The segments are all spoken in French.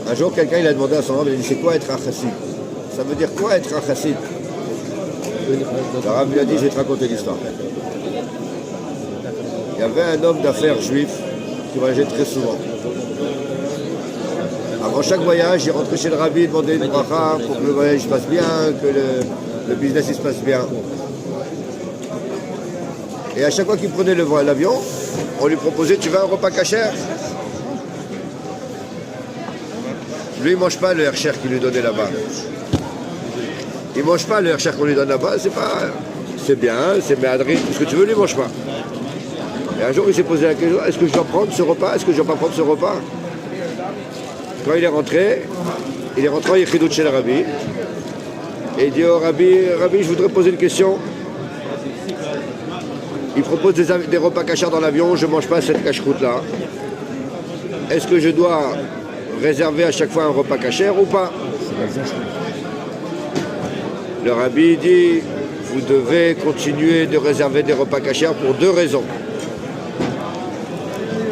Un jour, quelqu'un il a demandé à son homme, il a dit c'est quoi être un chassid? Ça veut dire quoi être un chassid? Le Rav lui a dit, je vais te raconter l'histoire. Il y avait un homme d'affaires juif qui voyageait très souvent. Avant chaque voyage, il rentrait chez le rabbi, il demandait une bracha pour que le voyage se passe bien, que le business il se passe bien. Et à chaque fois qu'il prenait l'avion, on lui proposait, tu veux un repas cachère? Lui, il ne mange pas le hercher qu'il lui donnait là-bas. Il ne mange pas le hercher qu'on lui donne là-bas, c'est bien, c'est méadri, tout ce que tu veux, lui, il ne mange pas. Et un jour, il s'est posé la question, est-ce que je dois prendre ce repas? Est-ce que je ne dois pas prendre ce repas? Quand il est rentré en Yechidut chez le Rabbi, et il dit au Rabbi, je voudrais poser une question. Il propose des repas cachers dans l'avion, je ne mange pas cette cache-croûte-là. Est-ce que je dois réserver à chaque fois un repas cacher ou pas? Le Rabbi dit, vous devez continuer de réserver des repas cachers pour deux raisons.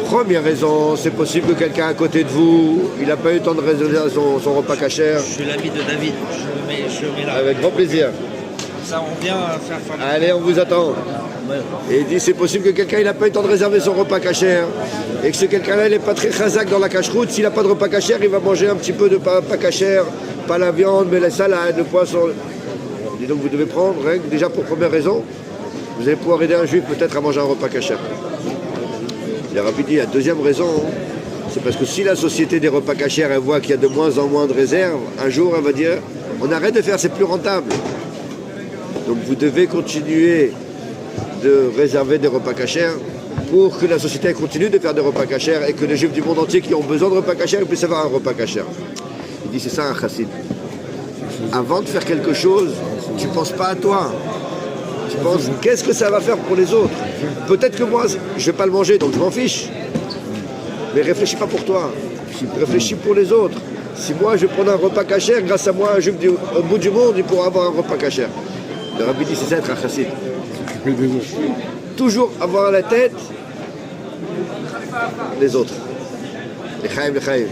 Première raison, c'est possible que quelqu'un à côté de vous, il n'a pas eu le temps de réserver son repas cacher. Je suis l'ami de David, je mets là. Avec grand plaisir. Ça, on vient faire famille. Allez, on vous attend. Et il dit, c'est possible que quelqu'un n'a pas eu le temps de réserver son repas cacher et que ce quelqu'un-là, il n'est pas très chazak dans la cache-route. S'il n'a pas de repas cacher, il va manger un petit peu de pas cacher, pas la viande, mais la salade, le poisson. Et donc vous devez prendre, hein, déjà pour première raison, vous allez pouvoir aider un juif peut-être à manger un repas cacher. Le Rabbi dit, la deuxième raison, c'est parce que si la société des repas cachers, elle voit qu'il y a de moins en moins de réserves, un jour, elle va dire, on arrête de faire, c'est plus rentable. Donc vous devez continuer de réserver des repas cachers pour que la société continue de faire des repas cachers et que les juifs du monde entier qui ont besoin de repas cachers puissent avoir un repas cacher. Il dit, c'est ça un chassid. Avant de faire quelque chose, tu ne penses pas à toi. Tu penses, qu'est-ce que ça va faire pour les autres? Peut-être que moi, je ne vais pas le manger, donc je m'en fiche. Mais réfléchis pas pour toi. Réfléchis pour les autres. Si moi, je prends un repas cacher, grâce à moi, un juif au bout du monde, il pourra avoir un repas cacher. Le Rabbi dit, c'est ça être un chassid. Toujours avoir à la tête les autres. Les chaïm, les chaïm.